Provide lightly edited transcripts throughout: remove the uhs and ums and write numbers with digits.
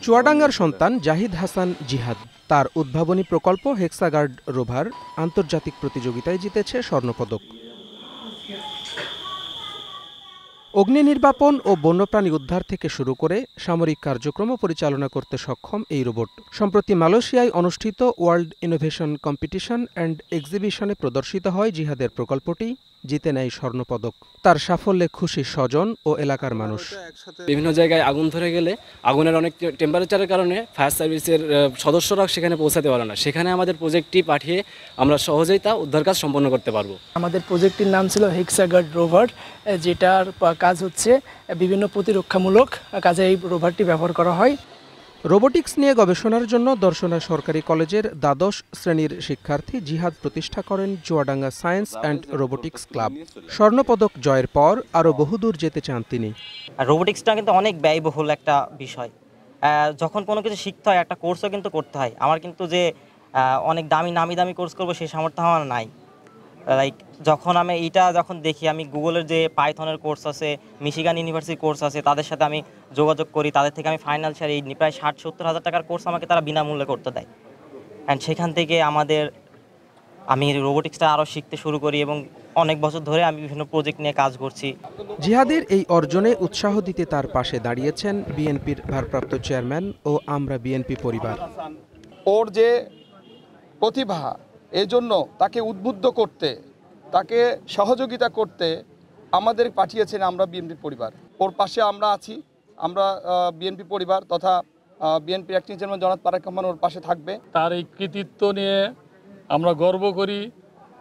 চুয়াডাঙ্গার সন্তান জাহিদ হাসান জিহাদ। তার উদ্ভাবনী প্রকল্প হেক্সাগার্ড রোভার আন্তর্জাতিক প্রতিযোগিতায় জিতেছে স্বর্ণপদক। অগ্নি নির্বাপন ও বন্যপ্রাণী উদ্ধার থেকে শুরু করে সামরিক কার্যক্রমও পরিচালনা করতে সক্ষম এই রোবট। সম্প্রতি মালয়েশিয়ায় অনুষ্ঠিত ওয়ার্ল্ড ইনোভেশন কম্পিটিশন অ্যান্ড এক্সিবিশনে প্রদর্শিত হয় জিহাদের প্রকল্পটি, জিতে নেয় স্বর্ণপদক। তার সাফল্যে খুশি স্বজন ও এলাকার মানুষ। বিভিন্ন জায়গায় আগুন ধরে গেলে আগুনের অনেক টেম্পারেচারের কারণে ফায়ার সার্ভিসের সদস্যরা সেখানে পৌঁছাতে পারে না, সেখানে আমাদের প্রজেক্টটি পাঠিয়ে আমরা সহজেই তা উদ্ধার কাজ সম্পন্ন করতে পারবো। আমাদের প্রজেক্টটির নাম ছিল হেক্সাগার্ড রোভার, যেটার কাজ হচ্ছে বিভিন্ন প্রতিরক্ষামূলক কাজে এই রোভারটি ব্যবহার করা হয়। রোবোটিক্স নিয়ে গবেষণার জন্য দর্শনা সরকারি কলেজের দ্বাদশ শ্রেণীর শিক্ষার্থী জিহাদ প্রতিষ্ঠা করেন Chuadanga science and robotics club. স্বর্ণপদক জয়ের পর আরও বহুদূর যেতে চান তিনি। রোবোটিক্সটা কিন্তু অনেক ব্যয়বহুল একটা বিষয়। যখন কোনো কিছু শিখতে হয় একটা কোর্সও কিন্তু করতে হয়। আমার কিন্তু যে অনেক নামি দামি কোর্স করবো সেই সামর্থ্য আমার নাই। লাইক যখন আমি যখন দেখি, আমি গুগলের যে পাইথনের কোর্স আছে, মিশিগান ইউনিভার্সিটির কোর্স আছে, তাদের সাথে আমি যোগাযোগ করি, তাদের থেকে আমি ফাইন্যান্সিয়াল এই প্রায় 60-70 হাজার টাকার কোর্স আমাকে তারা বিনামূল্যে করতে দেয়। অ্যান্ড সেখান থেকে আমি রোবোটিক্সটা আরও শিখতে শুরু করি এবং অনেক বছর ধরে আমি বিভিন্ন প্রজেক্ট নিয়ে কাজ করছি। জিহাদের এই অর্জনে উৎসাহ দিতে তার পাশে দাঁড়িয়েছেন বিএনপির ভারপ্রাপ্ত চেয়ারম্যান ও আমরা বিএনপি পরিবার। ওর যে প্রতিভা, এজন্য তাকে উদ্বুদ্ধ করতে, তাকে সহযোগিতা করতে আমাদের পাঠিয়েছেন আমরা বিএনপি পরিবার। ওর পাশে আমরা আছি, আমরা বিএনপি পরিবার তথা বিএনপির অ্যাক্টিং চেয়ারম্যান জনাব তারেক রহমান ওর পাশে থাকবে। তার এই কৃতিত্ব নিয়ে আমরা গর্ব করি,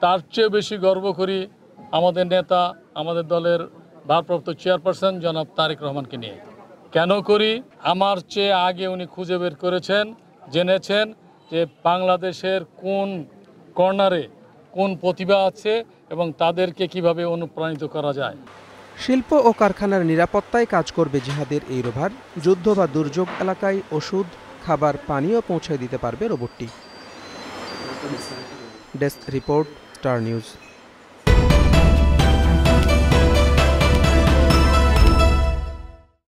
তার চেয়ে বেশি গর্ব করি আমাদের নেতা, আমাদের দলের ভারপ্রাপ্ত চেয়ারপারসন জনাব তারেক রহমানকে নিয়ে। কেন করি? আমার চেয়ে আগে উনি খুঁজে বের করেছেন, জেনেছেন যে বাংলাদেশের কোন কর্নারে কোন প্রতিভা আছে এবং তাদেরকে কিভাবে অনুপ্রাণিত করা যায়। শিল্প ও কারখানার নিরাপত্তায় কাজ করবে জিহাদের এই রোভার। যুদ্ধ বা দুর্যোগ এলাকায় ওষুধ, খাবার, পানীয় পৌঁছে দিতে পারবে রোবটটি। Desk report, star news.